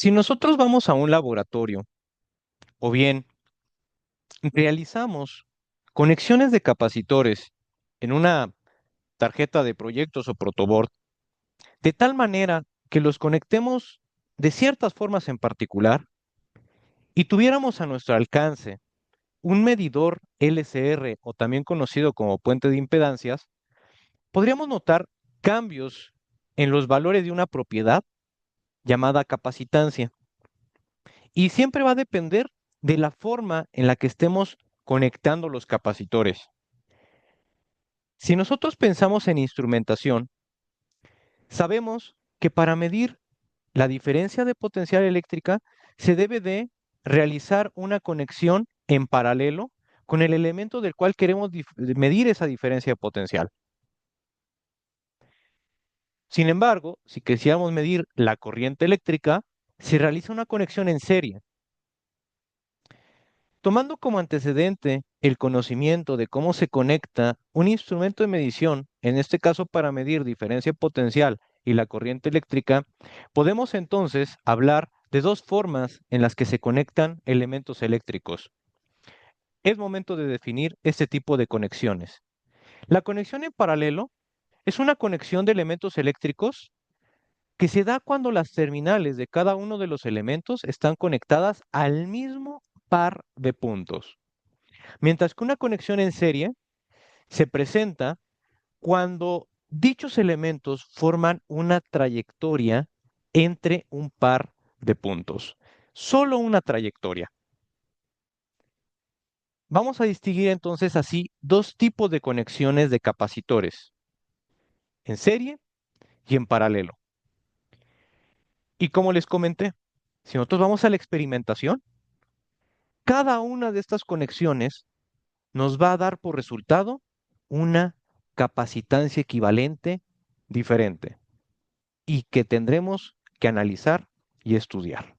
Si nosotros vamos a un laboratorio o bien realizamos conexiones de capacitores en una tarjeta de proyectos o protoboard, de tal manera que los conectemos de ciertas formas en particular y tuviéramos a nuestro alcance un medidor LCR o también conocido como puente de impedancias, podríamos notar cambios en los valores de una propiedad llamada capacitancia. Y siempre va a depender de la forma en la que estemos conectando los capacitores. Si nosotros pensamos en instrumentación, sabemos que para medir la diferencia de potencial eléctrica se debe de realizar una conexión en paralelo con el elemento del cual queremos medir esa diferencia de potencial. Sin embargo, si quisiéramos medir la corriente eléctrica, se realiza una conexión en serie. Tomando como antecedente el conocimiento de cómo se conecta un instrumento de medición, en este caso para medir diferencia potencial y la corriente eléctrica, podemos entonces hablar de dos formas en las que se conectan elementos eléctricos. Es momento de definir este tipo de conexiones. La conexión en paralelo es una conexión de elementos eléctricos que se da cuando las terminales de cada uno de los elementos están conectadas al mismo par de puntos. Mientras que una conexión en serie se presenta cuando dichos elementos forman una trayectoria entre un par de puntos. Solo una trayectoria. Vamos a distinguir entonces así dos tipos de conexiones de capacitores, en serie y en paralelo. Y como les comenté, si nosotros vamos a la experimentación, cada una de estas conexiones nos va a dar por resultado una capacitancia equivalente diferente y que tendremos que analizar y estudiar.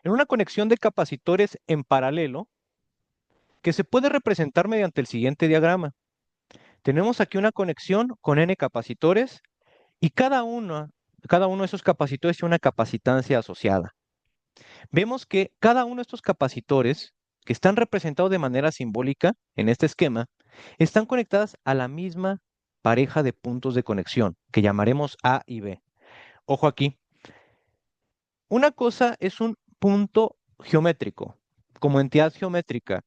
En una conexión de capacitores en paralelo, que se puede representar mediante el siguiente diagrama. Tenemos aquí una conexión con n capacitores y cada uno de esos capacitores tiene una capacitancia asociada. Vemos que cada uno de estos capacitores, que están representados de manera simbólica en este esquema, están conectadas a la misma pareja de puntos de conexión, que llamaremos A y B. Ojo aquí, una cosa es un punto geométrico, como entidad geométrica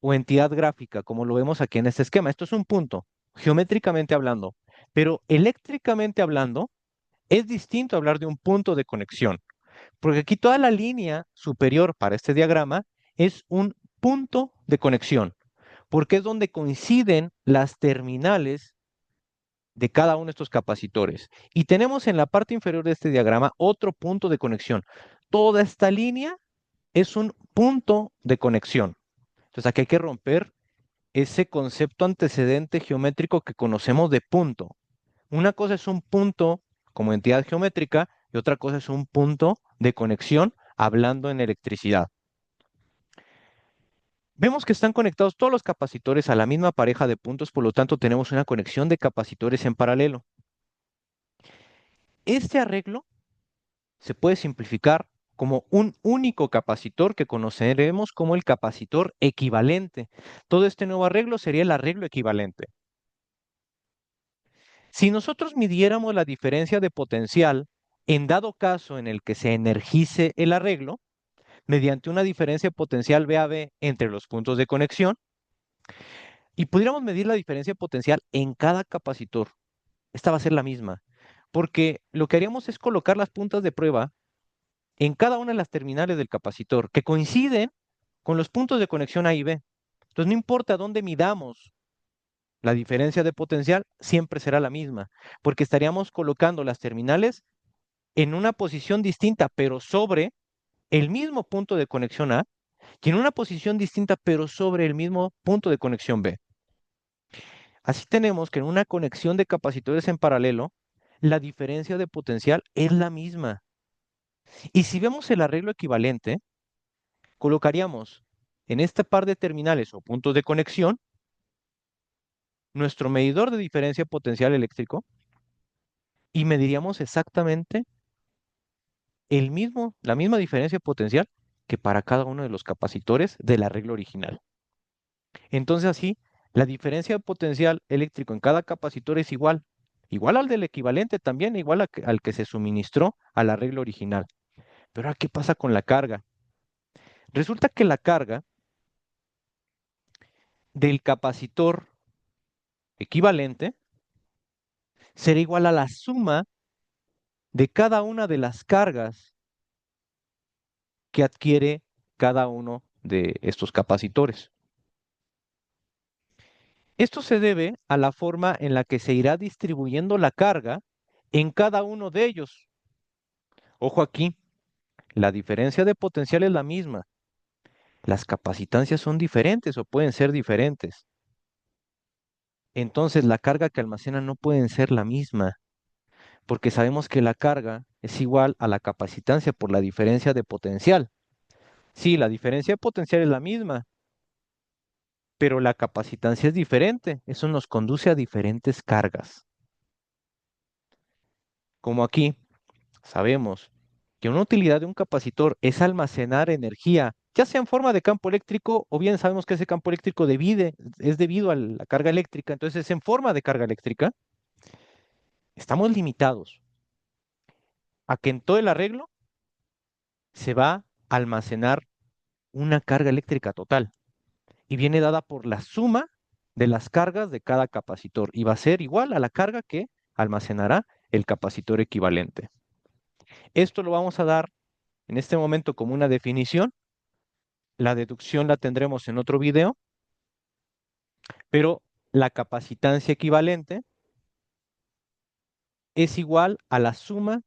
o entidad gráfica, como lo vemos aquí en este esquema. Esto es un punto, geométricamente hablando, pero eléctricamente hablando, es distinto hablar de un punto de conexión. Porque aquí toda la línea superior para este diagrama es un punto de conexión, porque es donde coinciden las terminales de cada uno de estos capacitores. Y tenemos en la parte inferior de este diagrama otro punto de conexión. Toda esta línea es un punto de conexión. Entonces aquí hay que romper ese concepto antecedente geométrico que conocemos de punto. Una cosa es un punto como entidad geométrica y otra cosa es un punto de conexión hablando en electricidad. Vemos que están conectados todos los capacitores a la misma pareja de puntos, por lo tanto tenemos una conexión de capacitores en paralelo. Este arreglo se puede simplificar como un único capacitor que conoceremos como el capacitor equivalente. Todo este nuevo arreglo sería el arreglo equivalente. Si nosotros midiéramos la diferencia de potencial en dado caso en el que se energice el arreglo, mediante una diferencia potencial B a B entre los puntos de conexión, y pudiéramos medir la diferencia potencial en cada capacitor, esta va a ser la misma, porque lo que haríamos es colocar las puntas de prueba en cada una de las terminales del capacitor, que coinciden con los puntos de conexión A y B. Entonces, no importa dónde midamos la diferencia de potencial, siempre será la misma, porque estaríamos colocando las terminales en una posición distinta, pero sobre el mismo punto de conexión A, y en una posición distinta, pero sobre el mismo punto de conexión B. Así tenemos que en una conexión de capacitores en paralelo, la diferencia de potencial es la misma. Y si vemos el arreglo equivalente, colocaríamos en este par de terminales o puntos de conexión nuestro medidor de diferencia potencial eléctrico y mediríamos exactamente la misma diferencia potencial que para cada uno de los capacitores del arreglo original. Entonces así, la diferencia potencial eléctrico en cada capacitor es igual, igual al del equivalente también, igual al que se suministró al arreglo original. Pero ahora, ¿qué pasa con la carga? Resulta que la carga del capacitor equivalente será igual a la suma de cada una de las cargas que adquiere cada uno de estos capacitores. Esto se debe a la forma en la que se irá distribuyendo la carga en cada uno de ellos. Ojo aquí, la diferencia de potencial es la misma. Las capacitancias son diferentes o pueden ser diferentes. Entonces la carga que almacenan no pueden ser la misma, porque sabemos que la carga es igual a la capacitancia por la diferencia de potencial. Sí, la diferencia de potencial es la misma, pero la capacitancia es diferente. Eso nos conduce a diferentes cargas. Como aquí sabemos que una utilidad de un capacitor es almacenar energía, ya sea en forma de campo eléctrico o bien sabemos que ese campo eléctrico es debido a la carga eléctrica, entonces es en forma de carga eléctrica. Estamos limitados a que en todo el arreglo se va a almacenar una carga eléctrica total y viene dada por la suma de las cargas de cada capacitor y va a ser igual a la carga que almacenará el capacitor equivalente. Esto lo vamos a dar en este momento como una definición. La deducción la tendremos en otro video, pero la capacitancia equivalente es igual a la suma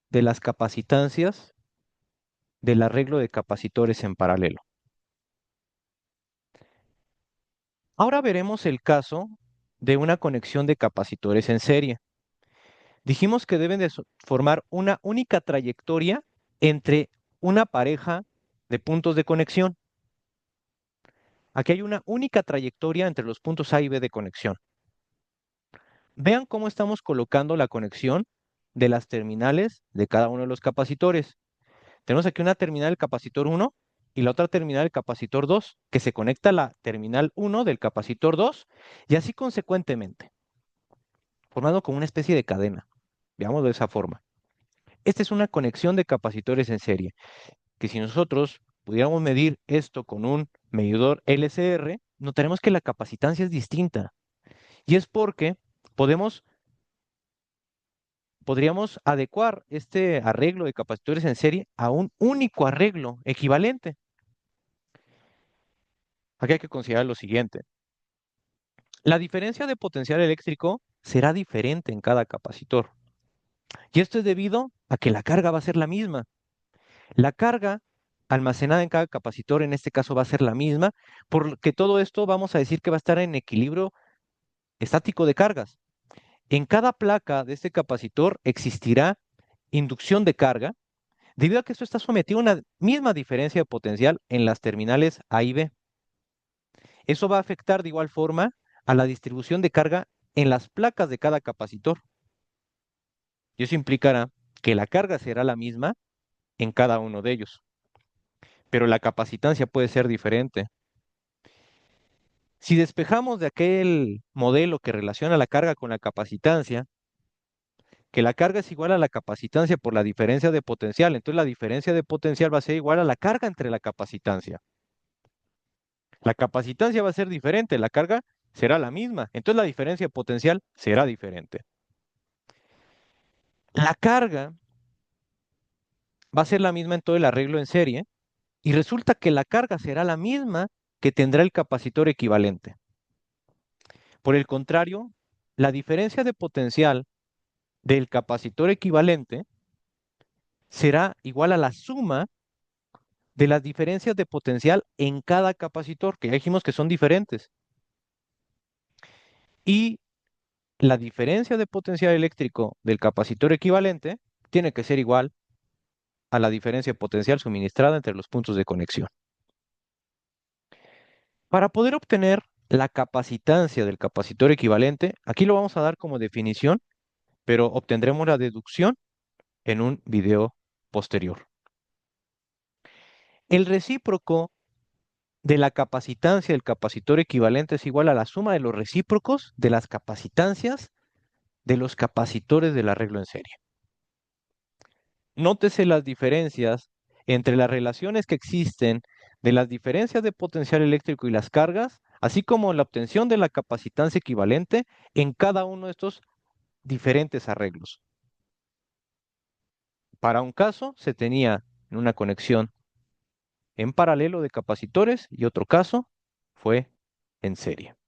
de las capacitancias del arreglo de capacitores en paralelo. Ahora veremos el caso de una conexión de capacitores en serie. Dijimos que deben de formar una única trayectoria entre una pareja de puntos de conexión. Aquí hay una única trayectoria entre los puntos A y B de conexión. Vean cómo estamos colocando la conexión de las terminales de cada uno de los capacitores. Tenemos aquí una terminal del capacitor 1 y la otra terminal del capacitor 2, que se conecta a la terminal 1 del capacitor 2 y así consecuentemente, formando como una especie de cadena. Veámoslo de esa forma. Esta es una conexión de capacitores en serie, que si nosotros pudiéramos medir esto con un medidor LCR, notaremos que la capacitancia es distinta. Y es porque podemos podríamos adecuar este arreglo de capacitores en serie a un único arreglo equivalente. Aquí hay que considerar lo siguiente. La diferencia de potencial eléctrico será diferente en cada capacitor. Y esto es debido a que la carga va a ser la misma. La carga almacenada en cada capacitor, en este caso, va a ser la misma, porque todo esto vamos a decir que va a estar en equilibrio estático de cargas. En cada placa de este capacitor existirá inducción de carga debido a que esto está sometido a una misma diferencia de potencial en las terminales A y B. Eso va a afectar de igual forma a la distribución de carga en las placas de cada capacitor. Y eso implicará que la carga será la misma en cada uno de ellos, pero la capacitancia puede ser diferente. Si despejamos de aquel modelo que relaciona la carga con la capacitancia, que la carga es igual a la capacitancia por la diferencia de potencial, entonces la diferencia de potencial va a ser igual a la carga entre la capacitancia. La capacitancia va a ser diferente, la carga será la misma, entonces la diferencia potencial será diferente. La carga va a ser la misma en todo el arreglo en serie y resulta que la carga será la misma que tendrá el capacitor equivalente. Por el contrario, la diferencia de potencial del capacitor equivalente será igual a la suma de las diferencias de potencial en cada capacitor, que ya dijimos que son diferentes. Y la diferencia de potencial eléctrico del capacitor equivalente tiene que ser igual a la diferencia potencial suministrada entre los puntos de conexión. Para poder obtener la capacitancia del capacitor equivalente, aquí lo vamos a dar como definición, pero obtendremos la deducción en un video posterior. El recíproco de la capacitancia del capacitor equivalente es igual a la suma de los recíprocos de las capacitancias de los capacitores del arreglo en serie. Nótese las diferencias entre las relaciones que existen de las diferencias de potencial eléctrico y las cargas, así como la obtención de la capacitancia equivalente en cada uno de estos diferentes arreglos. Para un caso se tenía una conexión en paralelo de capacitores y otro caso fue en serie.